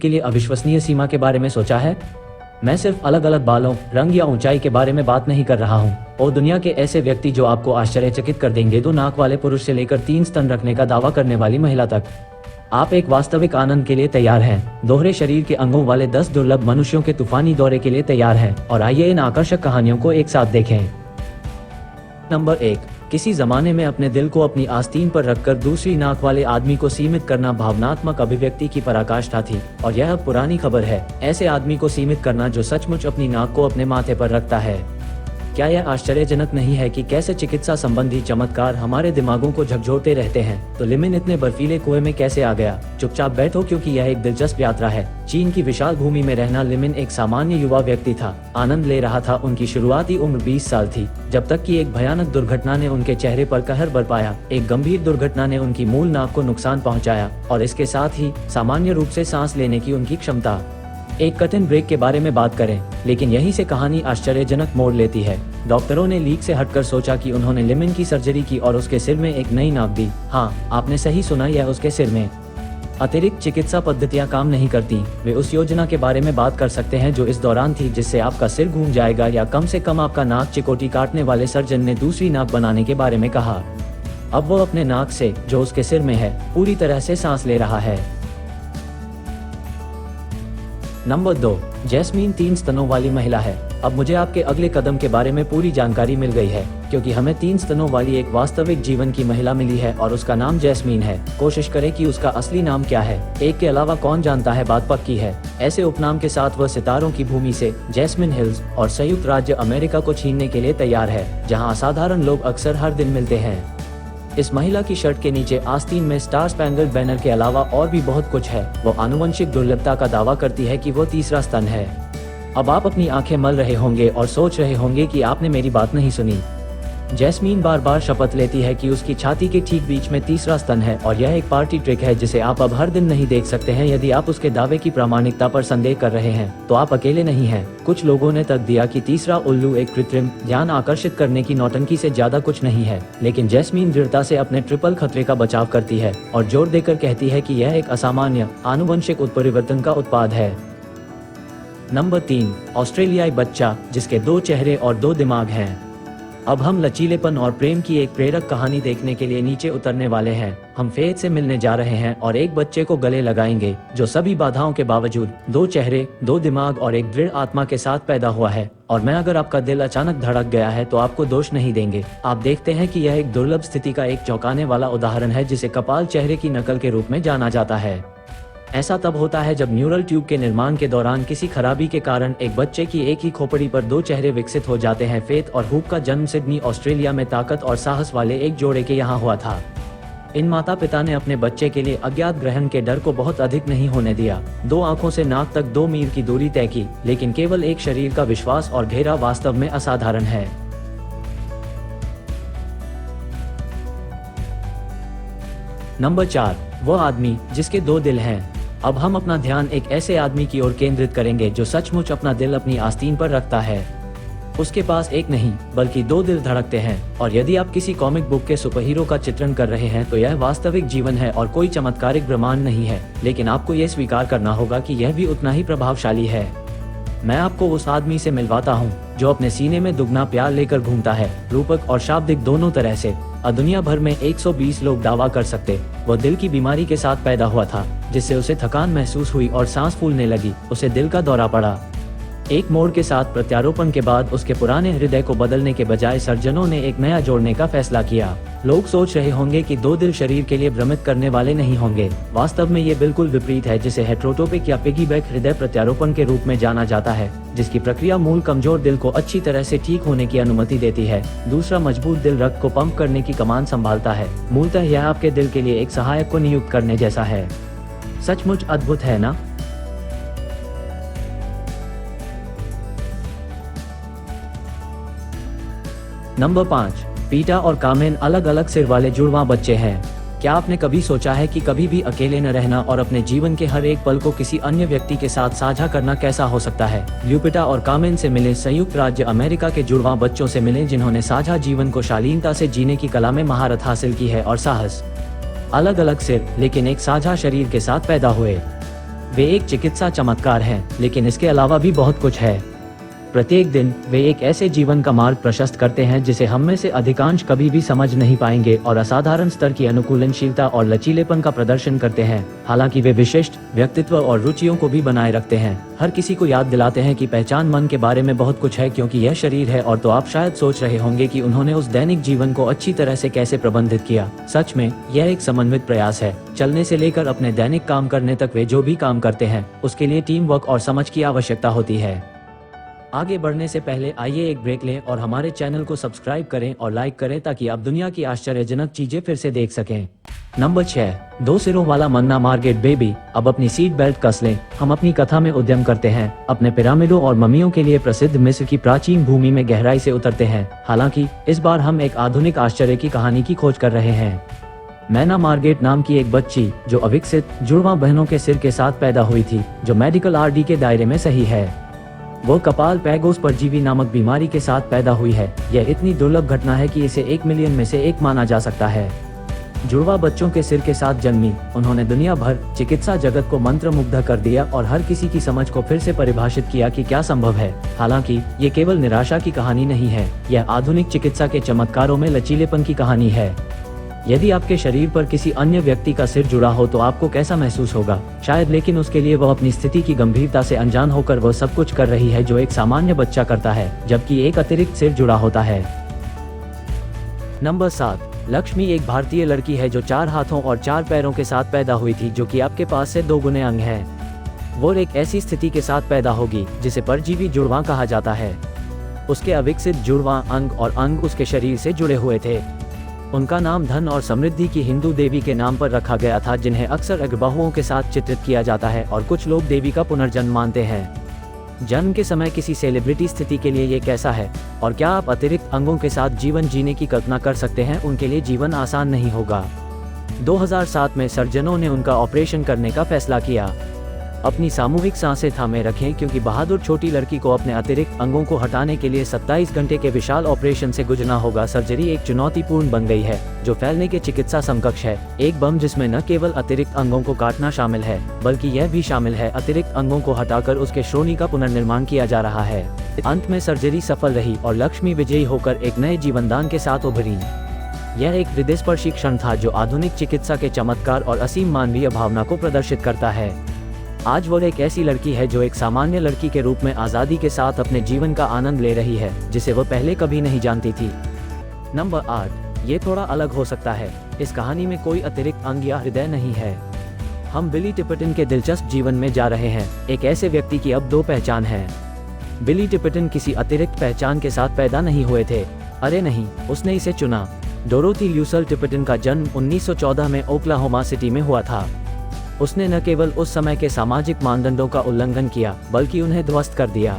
के लिए अविश्वसनीय सीमा के बारे में सोचा है? मैं सिर्फ अलग अलग बालों, रंग या ऊंचाई के बारे में बात नहीं कर रहा हूँ। और दुनिया के ऐसे व्यक्ति जो आपको आश्चर्यचकित कर देंगे, 2 नाक वाले पुरुष से लेकर 3 स्तन रखने का दावा करने वाली महिला तक। आप एक वास्तविक आनंद के लिए तैयार हैं, दोहरे शरीर के अंगों वाले 10 दुर्लभ मनुष्यों के तूफानी दौरे के लिए तैयार हैं, और आइए इन आकर्षक कहानियों को एक साथ देखें। नंबर 1। किसी जमाने में अपने दिल को अपनी आस्तीन पर रखकर दूसरी नाक वाले आदमी को सीमित करना भावनात्मक अभिव्यक्ति की पराकाष्ठा थी, और यह अब पुरानी खबर है। ऐसे आदमी को सीमित करना जो सचमुच अपनी नाक को अपने माथे पर रखता है। क्या यह आश्चर्यजनक नहीं है कि कैसे चिकित्सा संबंधी चमत्कार हमारे दिमागों को झकझोरते रहते हैं? तो लिमिन इतने बर्फीले कुएं में कैसे आ गया? चुपचाप बैठो, क्योंकि यह एक दिलचस्प यात्रा है। चीन की विशाल भूमि में रहना लिमिन एक सामान्य युवा व्यक्ति था, आनंद ले रहा था। उनकी शुरुआती उम्र 20 साल थी, जब तक कि एक भयानक दुर्घटना ने उनके चेहरे पर कहर बरपाया। एक गंभीर दुर्घटना ने उनकी मूल नाक को नुकसान पहुंचाया, और इसके साथ ही सामान्य रूप से सांस लेने की उनकी क्षमता। एक कठिन ब्रेक के बारे में बात करें, लेकिन यहीं से कहानी आश्चर्यजनक मोड़ लेती है। डॉक्टरों ने लीक से हटकर सोचा कि उन्होंने लिमिन की सर्जरी की और उसके सिर में एक नई नाक दी। हाँ, आपने सही सुना, यह उसके सिर में। अतिरिक्त चिकित्सा पद्धतियां काम नहीं करती। वे उस योजना के बारे में बात कर सकते हैं जो इस दौरान थी, जिससे आपका सिर घूम जाएगा, या कम से कम आपका नाक चिकोटी काटने वाले सर्जन ने दूसरी नाक बनाने के बारे में कहा। अब वो अपने नाक से, जो उसके सिर में है, पूरी तरह से सांस ले रहा है। नंबर 2। जैस्मीन 3 स्तनों वाली महिला है। अब मुझे आपके अगले कदम के बारे में पूरी जानकारी मिल गई है, क्योंकि हमें 3 स्तनों वाली एक वास्तविक जीवन की महिला मिली है, और उसका नाम जैस्मीन है। कोशिश करें कि उसका असली नाम क्या है। एक के अलावा कौन जानता है, बात पक्की है। ऐसे उपनाम के साथ वह सितारों की भूमि से, जैस्मिन हिल्स और संयुक्त राज्य अमेरिका को छीनने के लिए तैयार है, जहाँ असाधारण लोग अक्सर हर दिन मिलते हैं। इस महिला की शर्ट के नीचे आस्तीन में स्टार स्पैंगल्ड बैनर के अलावा और भी बहुत कुछ है। वो आनुवंशिक दुर्लभता का दावा करती है कि वो तीसरा स्तन है। अब आप अपनी आंखें मल रहे होंगे और सोच रहे होंगे कि आपने मेरी बात नहीं सुनी। जैस्मीन बार बार शपथ लेती है कि उसकी छाती के ठीक बीच में तीसरा स्तन है, और यह एक पार्टी ट्रिक है जिसे आप अब हर दिन नहीं देख सकते हैं। यदि आप उसके दावे की प्रामाणिकता पर संदेह कर रहे हैं, तो आप अकेले नहीं हैं। कुछ लोगों ने तर्क दिया कि तीसरा उल्लू एक कृत्रिम ध्यान आकर्षित करने की नौटंकी से ज्यादा कुछ नहीं है, लेकिन जैस्मीन दृढ़ता से अपने ट्रिपल खतरे का बचाव करती है और जोर देकर कहती है कि यह एक असामान्य आनुवंशिक उत्परिवर्तन का उत्पाद है। नंबर 3। ऑस्ट्रेलियाई बच्चा जिसके 2 चेहरे और 2 दिमाग हैं। अब हम लचीलेपन और प्रेम की एक प्रेरक कहानी देखने के लिए नीचे उतरने वाले हैं। हम फेथ से मिलने जा रहे हैं और एक बच्चे को गले लगाएंगे जो सभी बाधाओं के बावजूद 2 चेहरे, 2 दिमाग और एक दृढ़ आत्मा के साथ पैदा हुआ है। और मैं अगर आपका दिल अचानक धड़क गया है तो आपको दोष नहीं देंगे। आप देखते हैं कि यह एक दुर्लभ स्थिति का एक चौंकाने वाला उदाहरण है, जिसे कपाल चेहरे की नकल के रूप में जाना जाता है। ऐसा तब होता है जब न्यूरल ट्यूब के निर्माण के दौरान किसी खराबी के कारण एक बच्चे की एक ही खोपड़ी पर 2 चेहरे विकसित हो जाते हैं। फेथ और हुप का जन्म सिडनी, ऑस्ट्रेलिया में ताकत और साहस वाले एक जोड़े के यहाँ हुआ था। इन माता पिता ने अपने बच्चे के लिए अज्ञात ग्रहण के डर को बहुत अधिक नहीं होने दिया। 2 आंखों से नाक तक 2 मील की दूरी तय की, लेकिन केवल एक शरीर का विश्वास और घेरा वास्तव में असाधारण है। नंबर 4। वह आदमी जिसके 2 दिल हैं। अब हम अपना ध्यान एक ऐसे आदमी की ओर केंद्रित करेंगे जो सचमुच अपना दिल अपनी आस्तीन पर रखता है। उसके पास एक नहीं बल्कि 2 दिल धड़कते हैं, और यदि आप किसी कॉमिक बुक के सुपरहीरो का चित्रण कर रहे हैं तो यह वास्तविक जीवन है और कोई चमत्कारिक ब्रह्मांड नहीं है, लेकिन आपको यह स्वीकार करना होगा कि यह भी उतना ही प्रभावशाली है। मैं आपको उस आदमी से मिलवाता हूँ जो अपने सीने में दुगना प्यार लेकर घूमता है, रूपक और शाब्दिक दोनों तरह से। दुनिया भर में 120 लोग दावा कर सकते वह दिल की बीमारी के साथ पैदा हुआ था, जिससे उसे थकान महसूस हुई और सांस फूलने लगी। उसे दिल का दौरा पड़ा। एक मोड़ के साथ प्रत्यारोपण के बाद उसके पुराने हृदय को बदलने के बजाय सर्जनों ने एक नया जोड़ने का फैसला किया। लोग सोच रहे होंगे कि 2 दिल शरीर के लिए भ्रमित करने वाले नहीं होंगे। वास्तव में ये बिल्कुल विपरीत है, जिसे हेट्रोटोपिक या पिगीबैक हृदय प्रत्यारोपण के रूप में जाना जाता है, जिसकी प्रक्रिया मूल कमजोर दिल को अच्छी तरह से ठीक होने की अनुमति देती है। दूसरा मजबूत दिल रक्त को पंप करने की कमान संभालता है। मूलतः यह आपके दिल के लिए एक सहायक को नियुक्त करने जैसा है। सचमुच अद्भुत है ना? नंबर 5। पीटा और कामेन अलग अलग सिर वाले जुड़वां बच्चे हैं। क्या आपने कभी सोचा है कि कभी भी अकेले न रहना और अपने जीवन के हर एक पल को किसी अन्य व्यक्ति के साथ साझा करना कैसा हो सकता है? ल्यूपिटा और कामेन से मिले संयुक्त राज्य अमेरिका के जुड़वां बच्चों से मिले जिन्होंने साझा जीवन को शालीनता से जीने की कला में महारत हासिल की है और साहस। अलग अलग सिर लेकिन एक साझा शरीर के साथ पैदा हुए। वे एक चिकित्सा चमत्कार हैं, लेकिन इसके अलावा भी बहुत कुछ है। प्रत्येक दिन वे एक ऐसे जीवन का मार्ग प्रशस्त करते हैं जिसे हम में से अधिकांश कभी भी समझ नहीं पाएंगे और असाधारण स्तर की अनुकूलनशीलता और लचीलेपन का प्रदर्शन करते हैं। हालांकि वे विशिष्ट व्यक्तित्व और रुचियों को भी बनाए रखते हैं। हर किसी को याद दिलाते हैं कि पहचान मन के बारे में बहुत कुछ है, क्योंकि यह शरीर है। और तो आप शायद सोच रहे होंगे कि उन्होंने उस दैनिक जीवन को अच्छी तरह से कैसे प्रबंधित किया। सच में यह एक समन्वित प्रयास है। चलने से लेकर अपने दैनिक काम करने तक वे जो भी काम करते हैं उसके लिए टीम वर्क और समझ की आवश्यकता होती है। आगे बढ़ने से पहले आइए एक ब्रेक लें और हमारे चैनल को सब्सक्राइब करें और लाइक करें ताकि आप दुनिया की आश्चर्यजनक चीजें फिर से देख सकें। नंबर 6, 2 सिरों वाला मन्ना मार्गेट बेबी। अब अपनी सीट बेल्ट कस लें। हम अपनी कथा में उद्यम करते हैं, अपने पिरामिडों और मम्मियों के लिए प्रसिद्ध मिस्र की प्राचीन भूमि में गहराई से उतरते हैं। हालांकि इस बार हम एक आधुनिक आश्चर्य की कहानी की खोज कर रहे हैं। मैना मार्गेट नाम की एक बच्ची जो अविकसित जुड़वा बहनों के सिर के साथ पैदा हुई थी, जो मेडिकल आरडी के दायरे में सही है। वो कपाल पैगोस परजीवी नामक बीमारी के साथ पैदा हुई है। यह इतनी दुर्लभ घटना है कि इसे 1 मिलियन में से एक माना जा सकता है। जुड़वा बच्चों के सिर के साथ जन्मी, उन्होंने दुनिया भर चिकित्सा जगत को मंत्रमुग्ध कर दिया और हर किसी की समझ को फिर से परिभाषित किया कि क्या संभव है। हालांकि ये केवल निराशा की कहानी नहीं है, यह आधुनिक चिकित्सा के चमत्कारों में लचीलेपन की कहानी है। यदि आपके शरीर पर किसी अन्य व्यक्ति का सिर जुड़ा हो तो आपको कैसा महसूस होगा? शायद, लेकिन उसके लिए वह अपनी स्थिति की गंभीरता से अनजान होकर वह सब कुछ कर रही है जो एक सामान्य बच्चा करता है, जबकि एक अतिरिक्त सिर जुड़ा होता है। नंबर 7, लक्ष्मी एक भारतीय लड़की है जो 4 हाथों और 4 पैरों के साथ पैदा हुई थी, जो कि आपके पास से 2 गुने अंग हैं। वो एक ऐसी स्थिति के साथ पैदा होगी जिसे परजीवी जुड़वां कहा जाता है। उसके अविकसित जुड़वां अंग और अंग उसके शरीर से जुड़े हुए थे। उनका नाम धन और समृद्धि की हिंदू देवी के नाम पर रखा गया था, जिन्हें अक्सर अग्रबाहुओं के साथ चित्रित किया जाता है और कुछ लोग देवी का पुनर्जन्म मानते हैं। जन्म के समय किसी सेलिब्रिटी स्थिति के लिए ये कैसा है? और क्या आप अतिरिक्त अंगों के साथ जीवन जीने की कल्पना कर सकते हैं? उनके लिए जीवन आसान नहीं होगा। 2007 में सर्जनों ने उनका ऑपरेशन करने का फैसला किया। अपनी सामूहिक सांसें थामे रखें, क्योंकि बहादुर छोटी लड़की को अपने अतिरिक्त अंगों को हटाने के लिए 27 घंटे के विशाल ऑपरेशन से गुजरना होगा। सर्जरी एक चुनौतीपूर्ण बन गई है, जो फैलने के चिकित्सा समकक्ष है। एक बम जिसमें न केवल अतिरिक्त अंगों को काटना शामिल है, बल्कि यह भी शामिल है अतिरिक्त अंगों को हटाकर उसके श्रोणि का पुनर्निर्माण किया जा रहा है। अंत में सर्जरी सफल रही और लक्ष्मी विजयी होकर एक नए जीवनदान के साथ उभरी। यह एक हृदयस्पर्शी क्षण था जो आधुनिक चिकित्सा के चमत्कार और असीम मानवीय भावना को प्रदर्शित करता है। आज वो एक ऐसी लड़की है जो एक सामान्य लड़की के रूप में आज़ादी के साथ अपने जीवन का आनंद ले रही है, जिसे वो पहले कभी नहीं जानती थी। नंबर 8, ये थोड़ा अलग हो सकता है। इस कहानी में कोई अतिरिक्त अंग या हृदय नहीं है। हम बिली टिपटन के दिलचस्प जीवन में जा रहे हैं, एक ऐसे व्यक्ति की अब 2 पहचान है। बिली टिपटन किसी अतिरिक्त पहचान के साथ पैदा नहीं हुए थे। अरे नहीं, उसने इसे चुना। डोरोथी ल्यूसल टिपटन का जन्म 1914 में ओक्लाहोमा सिटी में हुआ था। उसने न केवल उस समय के सामाजिक मानदंडों का उल्लंघन किया, बल्कि उन्हें ध्वस्त कर दिया।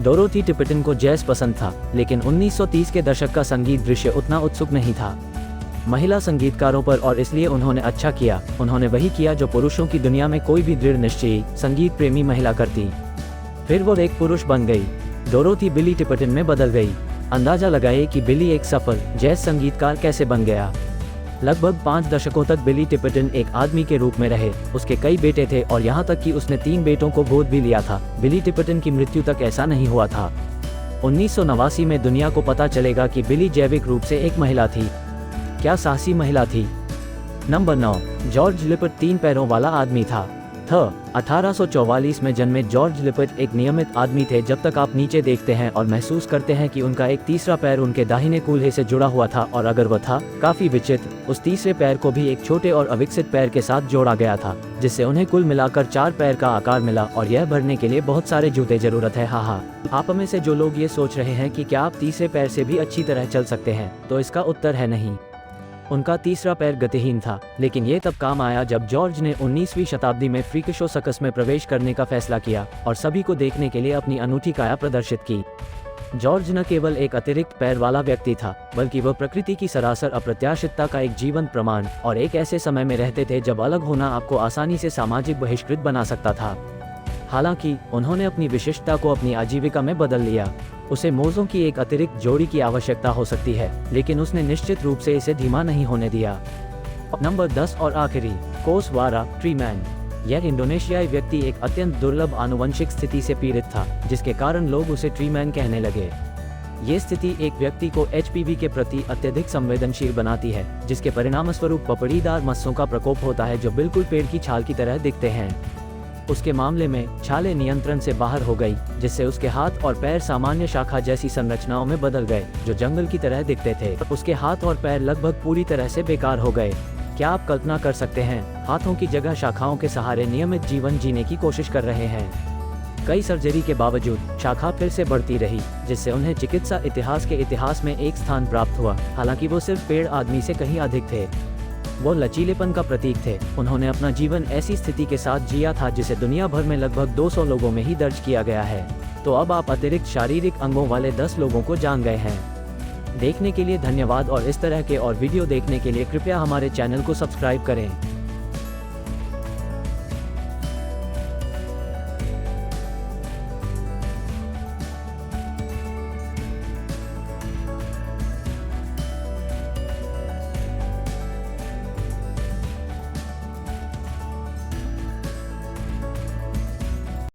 डोरोथी टिपटन को जैज़ पसंद था, लेकिन 1930 के दशक का संगीत दृश्य उतना उत्सुक नहीं था महिला संगीतकारों पर, और इसलिए उन्होंने अच्छा किया। उन्होंने वही किया जो पुरुषों की दुनिया में कोई भी दृढ़ निश्चयी संगीत प्रेमी महिला करती। फिर वो एक पुरुष बन गई। डोरोथी बिली टिपटन में बदल गई। अंदाजा लगाइए कि बिली एक सफल जैज़ संगीतकार कैसे बन गया। लगभग 5 दशकों तक बिली टिपटन एक आदमी के रूप में रहे। उसके कई बेटे थे और यहाँ तक कि उसने 3 बेटों को गोद भी लिया था। बिली टिपटन की मृत्यु तक ऐसा नहीं हुआ था। 1989 में दुनिया को पता चलेगा कि बिली जैविक रूप से एक महिला थी। क्या साहसी महिला थी। नंबर 9, जॉर्ज लिपट 3 पैरों वाला आदमी था। 1844 में जन्मे जॉर्ज लिपट एक नियमित आदमी थे। जब तक आप नीचे देखते हैं और महसूस करते हैं कि उनका एक तीसरा पैर उनके दाहिने कूल्हे से जुड़ा हुआ था, और अगर वह था काफी विचित्र, उस तीसरे पैर को भी एक छोटे और अविकसित पैर के साथ जोड़ा गया था, जिससे उन्हें कुल मिलाकर 4 पैर का आकार मिला। और यह भरने के लिए बहुत सारे जूते जरूरत है। हाँ, आप में से जो लोग ये सोच रहे हैं कि क्या आप तीसरे पैर से भी अच्छी तरह चल सकते हैं, तो इसका उत्तर है नहीं। उनका तीसरा पैर गतिहीन था, लेकिन ये तब काम आया जब जॉर्ज ने 19वीं शताब्दी में फ्रीक शो सर्कस में प्रवेश करने का फैसला किया और सभी को देखने के लिए अपनी अनूठी काया प्रदर्शित की। जॉर्ज न केवल एक अतिरिक्त पैर वाला व्यक्ति था, बल्कि वह प्रकृति की सरासर अप्रत्याशितता का एक जीवंत प्रमाण, और एक ऐसे समय में रहते थे जब अलग होना आपको आसानी से सामाजिक बहिष्कृत बना सकता था। हालांकि उन्होंने अपनी विशिष्टता को अपनी आजीविका में बदल लिया। उसे मोज़ों की एक अतिरिक्त जोड़ी की आवश्यकता हो सकती है, लेकिन उसने निश्चित रूप से इसे धीमा नहीं होने दिया। नंबर 10 और आखिरी, कोस वारा ट्रीमैन। यह इंडोनेशियाई व्यक्ति एक अत्यंत दुर्लभ आनुवंशिक स्थिति से पीड़ित था, जिसके कारण लोग उसे ट्री मैन कहने लगे। ये स्थिति एक व्यक्ति को एचपीवी के प्रति अत्यधिक संवेदनशील बनाती है, जिसके परिणामस्वरूप पपड़ीदार मस्सों का प्रकोप होता है जो बिल्कुल पेड़ की छाल की तरह दिखते हैं। उसके मामले में छालें नियंत्रण से बाहर हो गई, जिससे उसके हाथ और पैर सामान्य शाखा जैसी संरचनाओं में बदल गए, जो जंगल की तरह दिखते थे। उसके हाथ और पैर लगभग पूरी तरह से बेकार हो गए। क्या आप कल्पना कर सकते हैं, हाथों की जगह शाखाओं के सहारे नियमित जीवन जीने की कोशिश कर रहे हैं। कई सर्जरी के बावजूद शाखा फिर से बढ़ती रही, जिससे उन्हें चिकित्सा इतिहास के इतिहास में एक स्थान प्राप्त हुआ। हालांकि वो सिर्फ पेड़ आदमी से कहीं अधिक थे। वो लचीलेपन का प्रतीक थे। उन्होंने अपना जीवन ऐसी स्थिति के साथ जिया था जिसे दुनिया भर में लगभग 200 लोगों में ही दर्ज किया गया है। तो अब आप अतिरिक्त शारीरिक अंगों वाले 10 लोगों को जान गए हैं। देखने के लिए धन्यवाद और इस तरह के और वीडियो देखने के लिए कृपया हमारे चैनल को सब्सक्राइब करें।